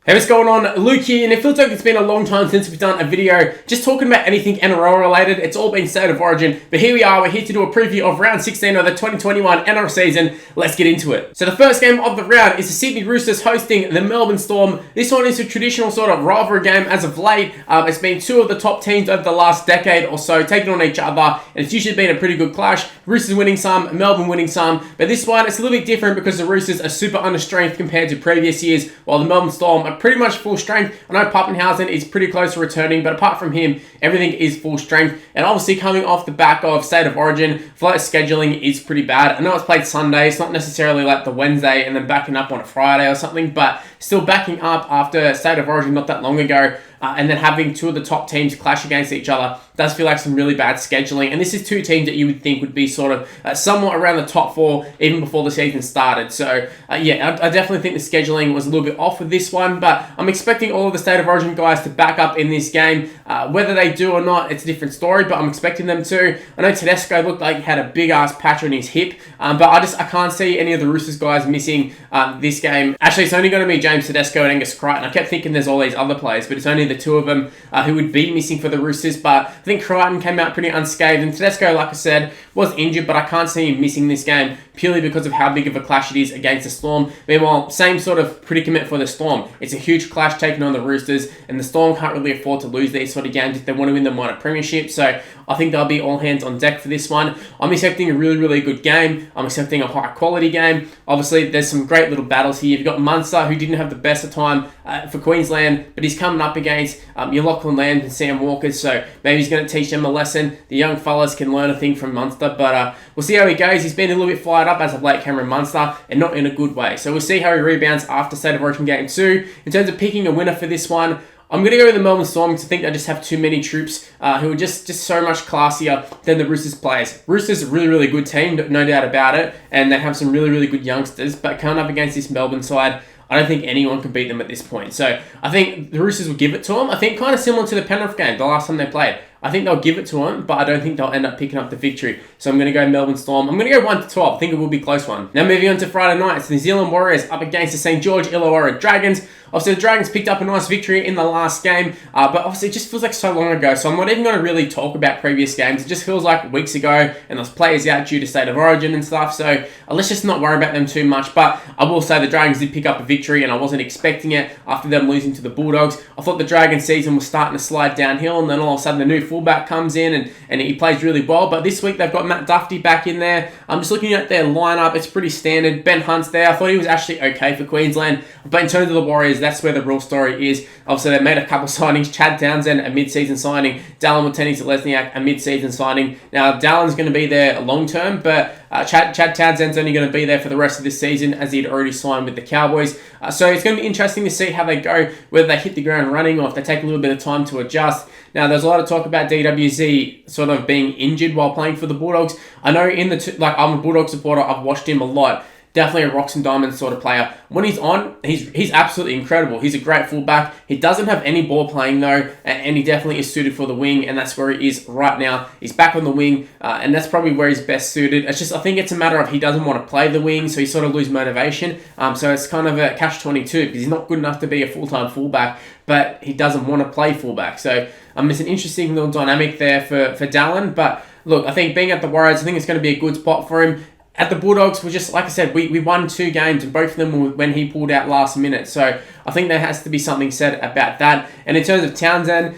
Hey, what's going on? Luke here, and it feels like it's been a long time since we've done a video just talking about anything NRL related. It's all been State of Origin, but here we are. We're here to do a preview of round 16 of the 2021 NRL season. Let's get into it. So the first game of the round is the Sydney Roosters hosting the Melbourne Storm. This one is a traditional sort of rivalry game as of late. It's been two of the top teams over the last decade or so taking on each other, and it's usually been a pretty good clash. Roosters winning some, Melbourne winning some, but this one it's a little bit different because the Roosters are super under strength compared to previous years, while the Melbourne Storm are pretty much full strength. I know Pappenhausen is pretty close to returning, but apart from him, everything is full strength. And obviously coming off the back of State of Origin, flight scheduling is pretty bad. I know it's played Sunday, it's not necessarily like the Wednesday and then backing up on a Friday or something, but still backing up after State of Origin not that long ago. And then having two of the top teams clash against each other does feel like some really bad scheduling. And this is two teams that you would think would be sort of somewhat around the top four even before the season started. So, yeah, I definitely think the scheduling was a little bit off with this one. But I'm expecting all of the State of Origin guys to back up in this game. Whether they do or not, it's a different story, but I'm expecting them to. I know Tedesco looked like he had a big-ass patch on his hip, but I can't see any of the Roosters guys missing this game. Actually, it's only going to be James Tedesco and Angus Crichton. I kept thinking there's all these other players, but it's only the two of them who would be missing for the Roosters. But I think Crichton came out pretty unscathed, and Tedesco, like I said, was injured, but I can't see him missing this game purely because of how big of a clash it is against the Storm. Meanwhile, same sort of predicament for the Storm. It's a huge clash taking on the Roosters, and the Storm can't really afford to lose these sort of games if they want to win the minor premiership. So I think they'll be all hands on deck for this one. I'm expecting a really, really good game. I'm expecting a high quality game. Obviously, there's some great little battles here. You've got Munster, who didn't have the best of time for Queensland, but he's coming up against your Lachlan Lamb and Sam Walker, so maybe he's going to teach them a lesson. The young fellas can learn a thing from Munster, but we'll see how he goes. He's been a little bit fired up as of late, Cameron Munster, and not in a good way. So we'll see how he rebounds after State of Origin Game 2. In terms of picking a winner for this one, I'm going to go with the Melbourne Storm because I think they just have too many troops who are just so much classier than the Roosters players. Roosters are a really, really good team, no doubt about it, and they have some really, really good youngsters, but coming up against this Melbourne side, I don't think anyone can beat them at this point. So I think the Roosters will give it to them. I think kind of similar to the Penrith game, the last time they played. I think they'll give it to them, but I don't think they'll end up picking up the victory. So I'm going to go Melbourne Storm. I'm going to go 1-12. I think it will be a close one. Now moving on to Friday night, it's the New Zealand Warriors up against the St. George Illawarra Dragons. Obviously, the Dragons picked up a nice victory in the last game, but obviously it just feels like so long ago, so I'm not even going to really talk about previous games. It just feels like weeks ago, and there's players out due to State of Origin and stuff, so let's just not worry about them too much. But I will say the Dragons did pick up a victory, and I wasn't expecting it after them losing to the Bulldogs. I thought the Dragons season was starting to slide downhill, and then all of a sudden the new fullback comes in, and he plays really well. But this week they've got Matt Duffy back in there. I'm just looking at their lineup, it's pretty standard. Ben Hunt's there. I thought he was actually okay for Queensland, but in terms of the Warriors, that's where the real story is. Obviously, they made a couple signings. Chad Townsend, a mid-season signing. Dallin Watene-Zelezniak, a mid-season signing. Now, Dallin's going to be there long-term, but Chad Townsend's only going to be there for the rest of this season as he'd already signed with the Cowboys. So it's going to be interesting to see how they go, whether they hit the ground running or if they take a little bit of time to adjust. Now, there's a lot of talk about DWZ sort of being injured while playing for the Bulldogs. I know I'm a Bulldog supporter. I've watched him a lot. Definitely a rocks and diamonds sort of player. When he's on, he's absolutely incredible. He's a great fullback. He doesn't have any ball playing though, and he definitely is suited for the wing, and that's where he is right now. He's back on the wing, and that's probably where he's best suited. It's just, I think it's a matter of he doesn't want to play the wing, so he sort of loses motivation. So it's kind of a catch-22 because he's not good enough to be a full-time fullback, but he doesn't want to play fullback. So it's an interesting little dynamic there for Dallin. But look, I think being at the Warriors, I think it's going to be a good spot for him. At the Bulldogs, we just, like I said, we won 2 games, and both of them were when he pulled out last minute. So I think there has to be something said about that. And in terms of Townsend,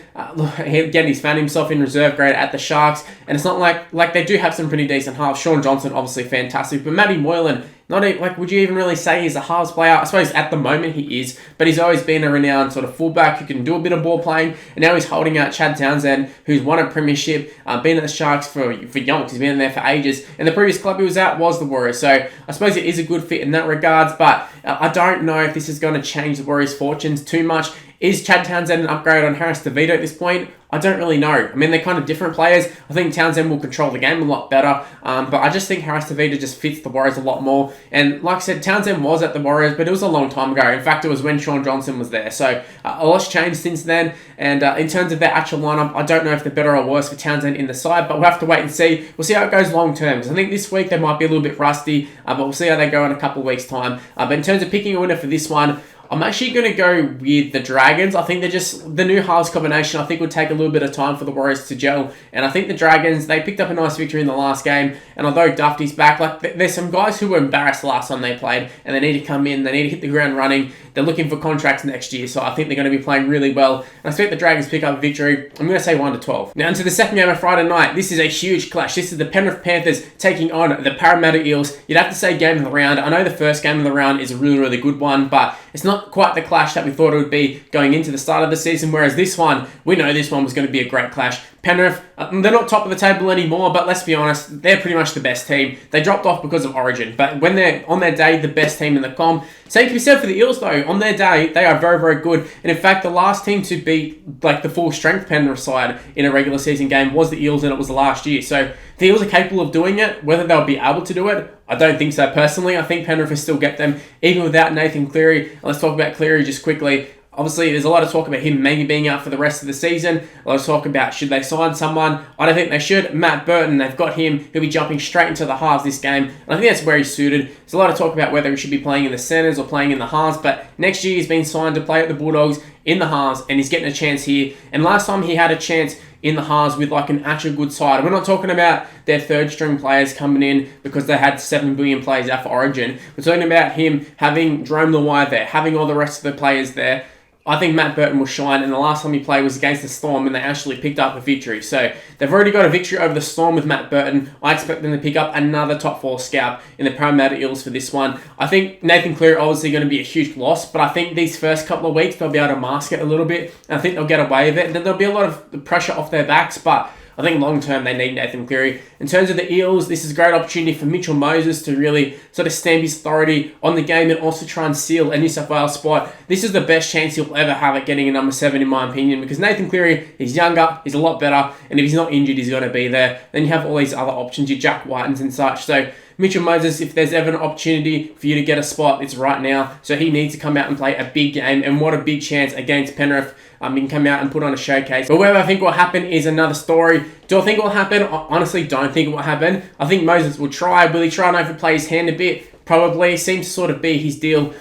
he's found himself in reserve grade at the Sharks, and it's not like they do have some pretty decent halves. Sean Johnson, obviously fantastic, but Matty Moylan, would you even really say he's a halves player? I suppose at the moment he is, but he's always been a renowned sort of fullback who can do a bit of ball playing, and now he's holding out Chad Townsend, who's won a premiership, been at the Sharks for yonks. He's been there for ages, and the previous club he was at was the Warriors, so I suppose it is a good fit in that regards, but I don't know if this is going to change the Warriors' fortunes too much. Is Chad Townsend an upgrade on Harris DeVito at this point? I don't really know. I mean, they're kind of different players. I think Townsend will control the game a lot better, but I just think Harris DeVito just fits the Warriors a lot more. And like I said, Townsend was at the Warriors, but it was a long time ago. In fact, it was when Sean Johnson was there. So a lot's changed since then. And in terms of their actual lineup, I don't know if they're better or worse for Townsend in the side, but we'll have to wait and see. We'll see how it goes long term. Because I think this week they might be a little bit rusty, but we'll see how they go in a couple of weeks' time. But in terms of picking a winner for this one, I'm actually going to go with the Dragons. I think they're just the new halves combination. I think would take a little bit of time for the Warriors to gel. And I think the Dragons, they picked up a nice victory in the last game. And although Dufty's back, like there's some guys who were embarrassed last time they played, and they need to come in. They need to hit the ground running. They're looking for contracts next year, so I think they're going to be playing really well. And I expect the Dragons pick up a victory. I'm going to say 1-12. Now into the second game of Friday night. This is a huge clash. This is the Penrith Panthers taking on the Parramatta Eels. You'd have to say game of the round. I know the first game of the round is a really, really good one, but it's not quite the clash that we thought it would be going into the start of the season, whereas this one, we know this one was going to be a great clash. Penrith, they're not top of the table anymore, but let's be honest, they're pretty much the best team. They dropped off because of Origin, but when they're on their day, the best team in the comp. Same can be said for the Eels though. On their day, they are very, very good. And in fact, the last team to beat like the full strength Penrith side in a regular season game was the Eels, and it was last year. So the Eels are capable of doing it. Whether they'll be able to do it, I don't think so personally. I think Penrith will still get them, even without Nathan Cleary. And let's talk about Cleary just quickly. Obviously, there's a lot of talk about him maybe being out for the rest of the season. A lot of talk about should they sign someone. I don't think they should. Matt Burton, they've got him. He'll be jumping straight into the halves this game. And I think that's where he's suited. There's a lot of talk about whether he should be playing in the centres or playing in the halves. But next year, he's been signed to play at the Bulldogs in the halves, and he's getting a chance here. And last time he had a chance in the halves with like an actual good side. We're not talking about their third string players coming in because they had 7 billion players out for Origin. We're talking about him having Jerome Luai there, having all the rest of the players there. I think Matt Burton will shine, and the last time he played was against the Storm, and they actually picked up a victory. So they've already got a victory over the Storm with Matt Burton. I expect them to pick up another top 4 scalp in the Parramatta Eels for this one. I think Nathan Cleary obviously going to be a huge loss, but I think these first couple of weeks they'll be able to mask it a little bit. And I think they'll get away with it, and then there'll be a lot of pressure off their backs, but I think long term they need Nathan Cleary. In terms of the Eels, this is a great opportunity for Mitchell Moses to really sort of stamp his authority on the game and also try and seal a New South Wales spot. This is the best chance he'll ever have at getting a number 7 in my opinion, because Nathan Cleary, he's younger, he's a lot better, and if he's not injured, he's going to be there. Then you have all these other options, your Jack Whitens and such. So Mitchell Moses, if there's ever an opportunity for you to get a spot, it's right now. So he needs to come out and play a big game, and what a big chance against Penrith. He can come out and put on a showcase. But whether I think will happen is another story. Do I think it will happen? I honestly don't think it will happen. I think Moses will try. Will he try and overplay his hand a bit? Probably. Seems to sort of be his deal.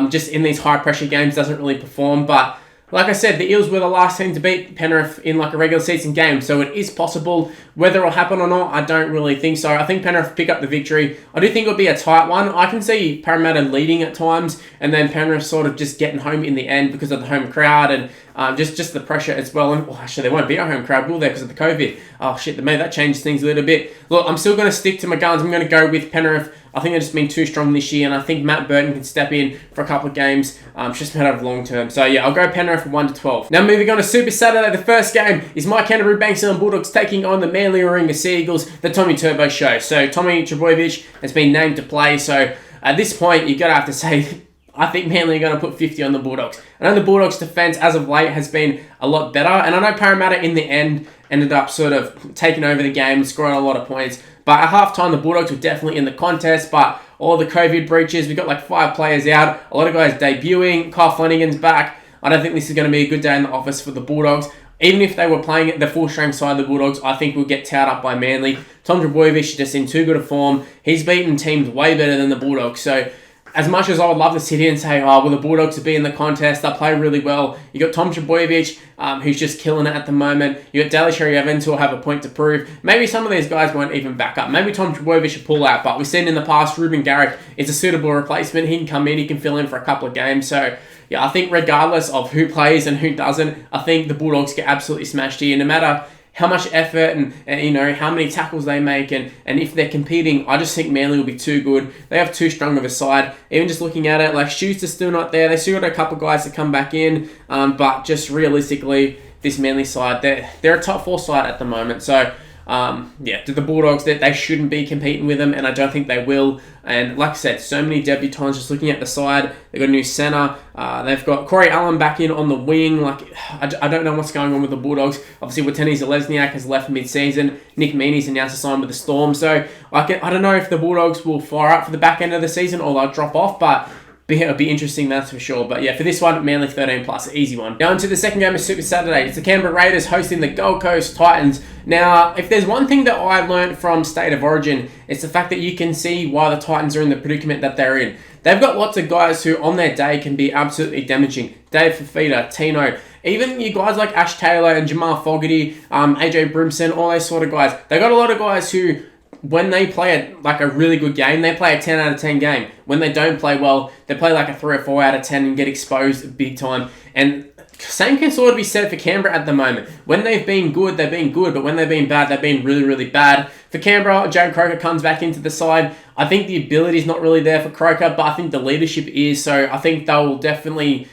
Just in these high pressure games, doesn't really perform. But like I said, the Eels were the last team to beat Penrith in like a regular season game, so it is possible. Whether it'll happen or not, I don't really think so. I think Penrith pick up the victory. I do think it'll be a tight one. I can see Parramatta leading at times, and then Penrith sort of just getting home in the end because of the home crowd and just the pressure as well. And actually, there won't be a home crowd, will there, because of the COVID? Oh shit, maybe that changes things a little bit. Look, I'm still going to stick to my guns. I'm going to go with Penrith. I think they've just been too strong this year, and I think Matt Burton can step in for a couple of games. It's just a matter of long term. So yeah, I'll go Penrith for 1-12. Now moving on to Super Saturday, the first game is my Canterbury-Bankstown Bulldogs taking on the Manly-Warringah Sea Eagles, the Tommy Turbo show. So Tommy Trbojevic has been named to play. So at this point, you're going to have to say, I think Manly are going to put 50 on the Bulldogs. I know the Bulldogs' defence as of late has been a lot better, and I know Parramatta in the end ended up sort of taking over the game, scoring a lot of points. But at halftime, the Bulldogs were definitely in the contest, but all the COVID breaches, we got like 5 players out, a lot of guys debuting, Kyle Flanagan's back. I don't think this is going to be a good day in the office for the Bulldogs. Even if they were playing at the full-strength side of the Bulldogs, I think we'll get towed up by Manly. Tom Trbojevic just in too good a form. He's beaten teams way better than the Bulldogs, so as much as I would love to sit here and say, oh, well, the Bulldogs to be in the contest, they'll play really well. You got Tom Trbojevic, who's just killing it at the moment. You got Daly Cherry-Evans, who will have a point to prove. Maybe some of these guys won't even back up. Maybe Tom Trbojevic should pull out, but we've seen in the past, Ruben Garrick is a suitable replacement. He can come in, he can fill in for a couple of games. So, yeah, I think regardless of who plays and who doesn't, I think the Bulldogs get absolutely smashed here. No matter how much effort and you know, how many tackles they make and if they're competing, I just think Manly will be too good. They have too strong of a side. Even just looking at it, like Schuster's still not there. They still got a couple guys to come back in, but just realistically, this Manly side, they're a top 4 side at the moment. So, yeah, to the Bulldogs, they shouldn't be competing with them, and I don't think they will. And like I said, so many debutants. Just looking at the side, they've got a new centre. They've got Corey Allen back in on the wing. Like, I don't know what's going on with the Bulldogs. Obviously, Watene Zelezniak has left mid-season. Nick Meaney's announced a sign with the Storm. So I don't know if the Bulldogs will fire up for the back end of the season or they'll drop off, but it'll be interesting, that's for sure. But yeah, for this one, Manly 13 plus, easy one. Now into the second game of Super Saturday. It's the Canberra Raiders hosting the Gold Coast Titans. Now, if there's one thing that I learned from State of Origin, it's the fact that you can see why the Titans are in the predicament that they're in. they've got lots of guys who on their day can be absolutely damaging. Dave Fafita, Tino, even you guys like Ash Taylor and Jamal Fogarty, AJ Brimson, all those sort of guys. They got a lot of guys who, when they play a really good game, they play a 10 out of 10 game. When they don't play well, they play like a 3 or 4 out of 10 and get exposed big time. And same can sort of be said for Canberra at the moment. When they've been good, they've been good, but when they've been bad, they've been really, really bad. For Canberra, Jared Croker comes back into the side. I think the ability is not really there for Croker, but I think the leadership is. So I think they'll definitely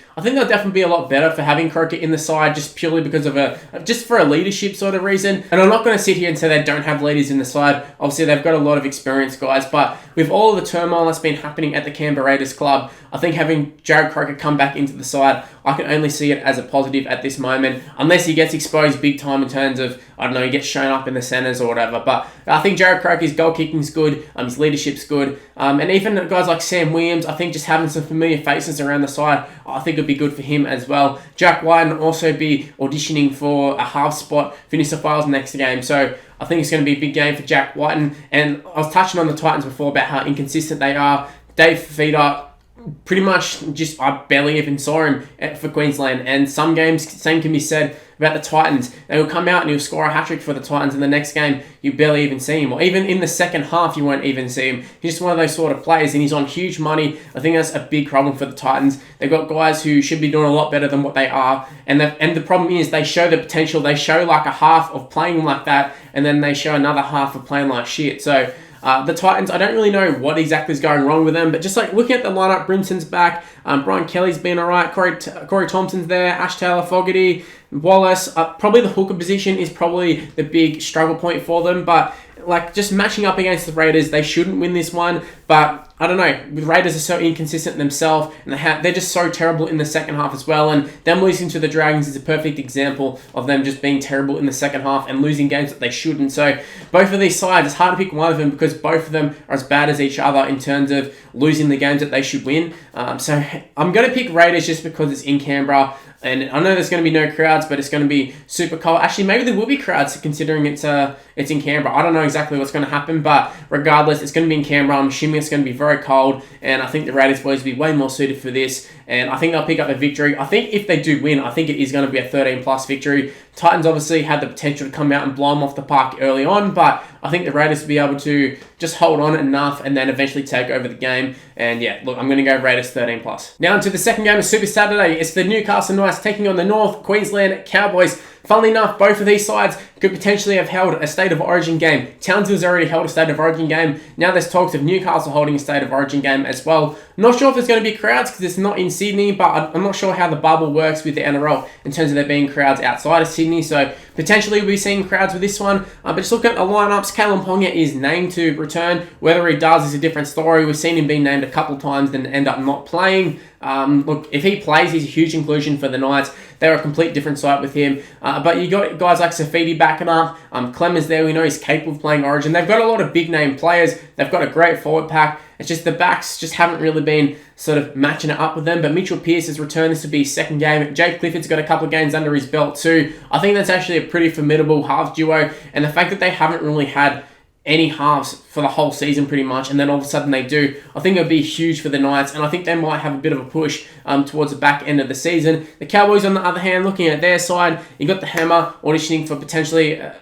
be a lot better for having Croker in the side, just purely because of just for a leadership sort of reason. And I'm not going to sit here and say they don't have leaders in the side. Obviously, they've got a lot of experienced guys, but with all of the turmoil that's been happening at the Canberra Raiders club, I think having Jared Croker come back into the side, I can only see it as a positive at this moment, unless he gets exposed big time in terms of, I don't know, he gets shown up in the centres or whatever. But I think Jared Croker's goal kicking's good, his leadership's good, and even guys like Sam Williams, I think just having some familiar faces around the side, I think it'd be good for him as well. Jack White will also be auditioning for a half spot for New South Wales next game, so I think it's going to be a big game for Jack White. And I was touching on the Titans before about how inconsistent they are. Dave Fafita, pretty much just, I barely even saw him for Queensland. And some games, same can be said about the Titans. They will come out and he'll score a hat-trick for the Titans, and the next game you barely even see him, or even in the second half you won't even see him. He's just one of those sort of players, and he's on huge money. I think that's a big problem for the Titans. They've got guys who should be doing a lot better than what they are, and the problem is they show the potential. They show like a half of playing like that, and then they show another half of playing like shit. So the Titans, I don't really know what exactly is going wrong with them, but just like looking at the lineup, Brimson's back, Brian Kelly's been alright, Corey Thompson's there, Ash Taylor, Fogarty, Wallace. Probably the hooker position is probably the big struggle point for them, but like just matching up against the Raiders, they shouldn't win this one, but I don't know. The Raiders are so inconsistent themselves, and they're just so terrible in the second half as well. And them losing to the Dragons is a perfect example of them just being terrible in the second half and losing games that they shouldn't. So both of these sides, it's hard to pick one of them because both of them are as bad as each other in terms of losing the games that they should win. So I'm going to pick Raiders just because it's in Canberra. And I know there's going to be no crowds, but it's going to be super cold. Actually, maybe there will be crowds considering it's in Canberra. I don't know exactly what's going to happen, but regardless, it's going to be in Canberra. I'm assuming it's going to be very cold, and I think the Raiders boys will be way more suited for this, and I think they'll pick up a victory. I think if they do win, I think it is going to be a 13-plus victory. Titans obviously had the potential to come out and blow them off the park early on, but I think the Raiders will be able to just hold on enough and then eventually take over the game. And yeah, look, I'm going to go Raiders 13+. Now into the second game of Super Saturday. It's the Newcastle Knights taking on the North Queensland Cowboys. Funnily enough, both of these sides could potentially have held a State of Origin game. Townsville's already held a State of Origin game. Now there's talks of Newcastle holding a State of Origin game as well. Not sure if there's going to be crowds because it's not in Sydney, but I'm not sure how the bubble works with the NRL in terms of there being crowds outside of Sydney. So potentially we'll be seeing crowds with this one. But just looking at the lineups, Kalen Ponga is named to return. Whether he does is a different story. We've seen him being named a couple times then end up not playing. Look, if he plays, he's a huge inclusion for the Knights. They're a complete different side with him. But you got guys like Safidi backing up. Clem is there. We know he's capable of playing Origin. They've got a lot of big name players. They've got a great forward pack. It's just the backs just haven't really been sort of matching it up with them. But Mitchell Pearce has returned. This will be his second game. Jake Clifford's got a couple of games under his belt too. I think that's actually a pretty formidable half duo. And the fact that they haven't really had any halves for the whole season pretty much, and then all of a sudden they do, I think it would be huge for the Knights, and I think they might have a bit of a push towards the back end of the season. The Cowboys, on the other hand, looking at their side, you got the Hammer auditioning for potentially a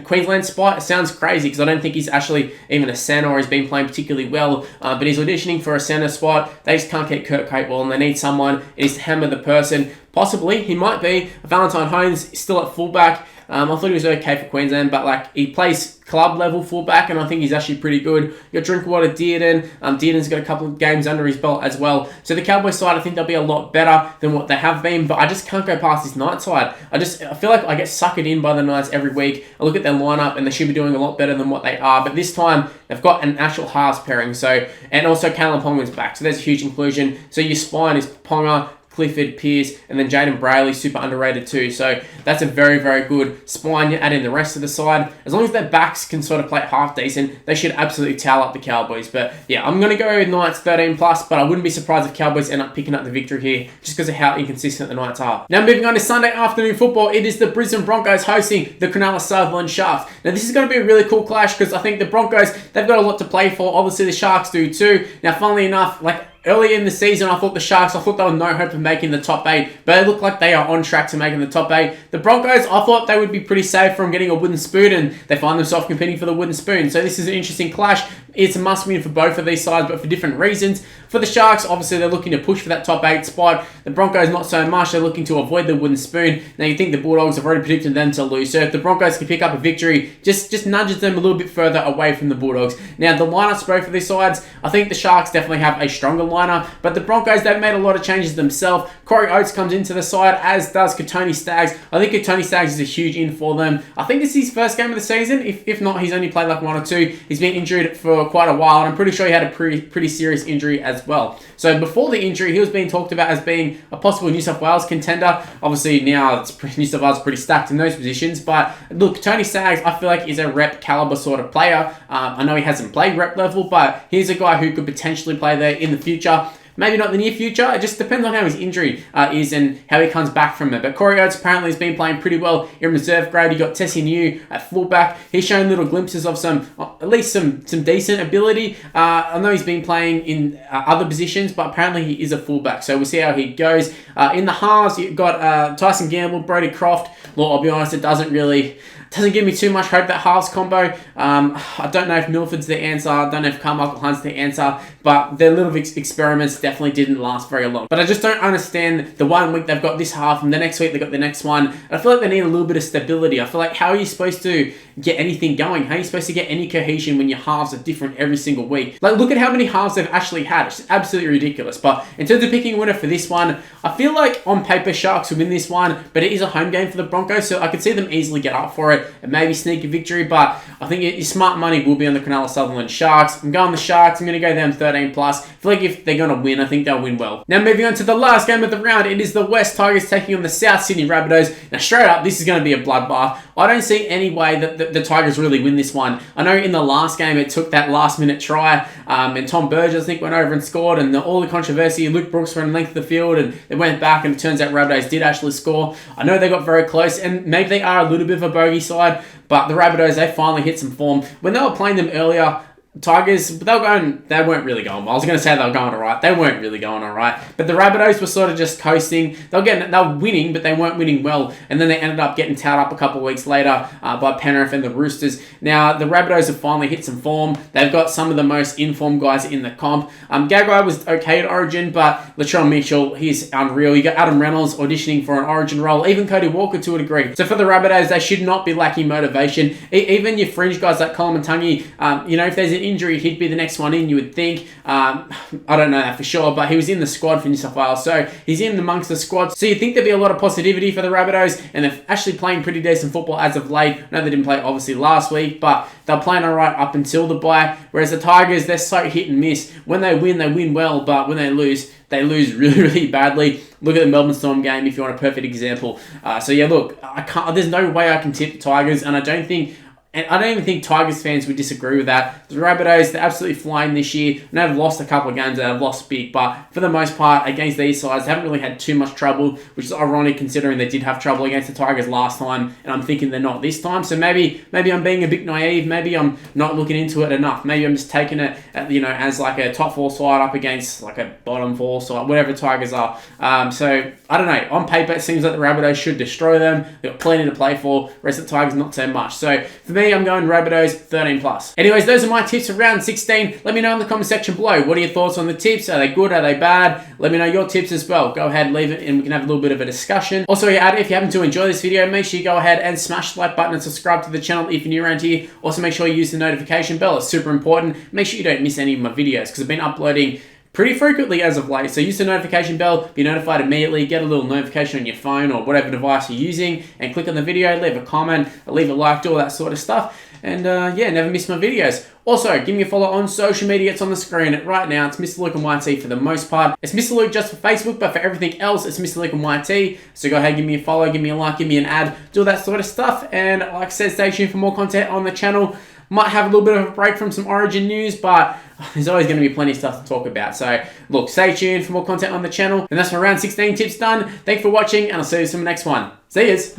Queensland spot. It sounds crazy because I don't think he's actually even a centre or he's been playing particularly well, but he's auditioning for a centre spot. They just can't get Kurt Capewell, and they need someone. It is to Hammer the person. Possibly, he might be. Valentine Holmes still at fullback. I thought he was okay for Queensland, but like he plays club level fullback, and I think he's actually pretty good. You got Drinkwater Dearden. Dearden's got a couple of games under his belt as well. So the Cowboys side, I think they'll be a lot better than what they have been, but I just can't go past this Knights side. I feel like I get suckered in by the Knights every week. I look at their lineup, and they should be doing a lot better than what they are. But this time, they've got an actual halves pairing. So, and also Kalen Ponga's back, so there's a huge inclusion. So your spine is Ponga, Clifford, Pearce, and then Jaden Brayley, super underrated too. So that's a very, very good spine. You add in the rest of the side. As long as their backs can sort of play half decent, they should absolutely towel up the Cowboys. But yeah, I'm going to go with Knights 13+, but I wouldn't be surprised if Cowboys end up picking up the victory here just because of how inconsistent the Knights are. Now moving on to Sunday afternoon football, it is the Brisbane Broncos hosting the Cronulla-Sutherland Sharks. Now this is going to be a really cool clash because I think the Broncos, they've got a lot to play for. Obviously the Sharks do too. Now funnily enough, like early in the season, I thought the Sharks, I thought they were no hope of making the top 8, but they look like they are on track to making the top 8. The Broncos, I thought they would be pretty safe from getting a wooden spoon, and they find themselves competing for the wooden spoon. So this is an interesting clash. It's a must-win for both of these sides, but for different reasons. For the Sharks, obviously, they're looking to push for that top 8 spot. The Broncos, not so much. They're looking to avoid the wooden spoon. Now, you think the Bulldogs have already predicted them to lose. So if the Broncos can pick up a victory, just nudges them a little bit further away from the Bulldogs. Now, the lineups both of these sides, I think the Sharks definitely have a stronger lineup, but the Broncos, they've made a lot of changes themselves. Corey Oates comes into the side, as does Tony Staggs. I think Tony Staggs is a huge in for them. I think this is his first game of the season. If not, he's only played like 1 or 2. He's been injured for quite a while, and I'm pretty sure he had a pretty serious injury as well. So before the injury, he was being talked about as being a possible New South Wales contender. Obviously, now New South Wales is pretty stacked in those positions. But look, Tony Staggs, I feel like is a rep caliber sort of player. I know he hasn't played rep level, but he's a guy who could potentially play there in the future. Maybe not the near future. It just depends on how his injury is and how he comes back from it. But Corey Oates apparently has been playing pretty well in reserve grade. You got Tessie New at fullback. He's shown little glimpses of at least some decent ability. I know he's been playing in other positions, but apparently he is a fullback. So we'll see how he goes. In the halves, you've got Tyson Gamble, Brodie Croft. Well, I'll be honest, it doesn't give me too much hope, that halves combo. I don't know if Milford's the answer. I don't know if Carmichael Hunt's the answer. But their little experiments definitely didn't last very long. But I just don't understand the 1 week they've got this half, and the next week they've got the next one. And I feel like they need a little bit of stability. I feel like, how are you supposed to get anything going? How are you supposed to get any cohesion when your halves are different every single week? Like, look at how many halves they've actually had. It's absolutely ridiculous. But in terms of picking a winner for this one, I feel like on paper Sharks will win this one, but it is a home game for the Broncos, so I could see them easily get up for it and maybe sneak a victory. But I think your smart money will be on the Cronulla-Sutherland Sharks. I'm going the Sharks. I'm going to go them 13+. I feel like if they're going to win, I think they'll win well. Now, moving on to the last game of the round, it is the West Tigers taking on the South Sydney Rabbitohs. Now, straight up, this is going to be a bloodbath. I don't see any way that the Tigers really win this one. I know in the last game, it took that last-minute try, and Tom Burgess, I think, went over and scored, and all the controversy, Luke Brooks ran length of the field, and they went back, and it turns out Rabbitohs did actually score. I know they got very close, and maybe they are a little bit of a bogey side, but the Rabbitohs, they finally hit some form. When they were playing them earlier, Tigers, they weren't really going well. I was going to say they were going all right. They weren't really going all right. But the Rabbitohs were sort of just coasting. They were winning, but they weren't winning well. And then they ended up getting towed up a couple of weeks later by Penrith and the Roosters. Now, the Rabbitohs have finally hit some form. They've got some of the most informed guys in the comp. Gagai was okay at Origin, but Latrell Mitchell, he's unreal. You got Adam Reynolds auditioning for an Origin role. Even Cody Walker to a degree. So for the Rabbitohs, they should not be lacking motivation. Even your fringe guys like Colin Matangi, if there's an injury, he'd be the next one in, you would think. I don't know that for sure, but he was in the squad for New South Wales, so he's in amongst the squad. So you think there'd be a lot of positivity for the Rabbitohs, and they're actually playing pretty decent football as of late. I know they didn't play obviously last week, but they're playing alright up until the bye, whereas the Tigers, they're so hit and miss. When they win well, but when they lose really, really badly. Look at the Melbourne Storm game if you want a perfect example. So yeah, look, there's no way I can tip the Tigers, and I don't even think Tigers fans would disagree with that. The Rabbitohs, they're absolutely flying this year. And they've lost a couple of games, they've lost big, but for the most part, against these sides, they haven't really had too much trouble, which is ironic considering they did have trouble against the Tigers last time, and I'm thinking they're not this time. So maybe I'm being a bit naive. Maybe I'm not looking into it enough. Maybe I'm just taking it, as like a top 4 side up against like a bottom 4 side, whatever Tigers are. So I don't know. On paper, it seems like the Rabbitohs should destroy them. They've got plenty to play for. Rest of the Tigers, not so much. So for me, I'm going Rabbitohs 13+. Anyways, those are my tips for round 16. Let me know in the comment section below. What are your thoughts on the tips? Are they good? Are they bad? Let me know your tips as well. Go ahead, leave it, and we can have a little bit of a discussion. Also, if you happen to enjoy this video, make sure you go ahead and smash the like button and subscribe to the channel if you're new around here. Also, make sure you use the notification bell. It's super important. Make sure you don't miss any of my videos because I've been uploading pretty frequently as of late. So use the notification bell, be notified immediately, get a little notification on your phone or whatever device you're using, and click on the video, leave a comment, leave a like, do all that sort of stuff. And never miss my videos. Also, give me a follow on social media. It's on the screen right now. It's Mr. Luke and YT for the most part. It's Mr. Luke just for Facebook, but for everything else, it's Mr. Luke and YT. So go ahead, give me a follow, give me a like, give me an ad, do all that sort of stuff. And like I said, stay tuned for more content on the channel. Might have a little bit of a break from some Origin news, but there's always going to be plenty of stuff to talk about. So, look, stay tuned for more content on the channel. And that's my round 16 tips done. Thanks for watching, and I'll see you in the next one. See yous.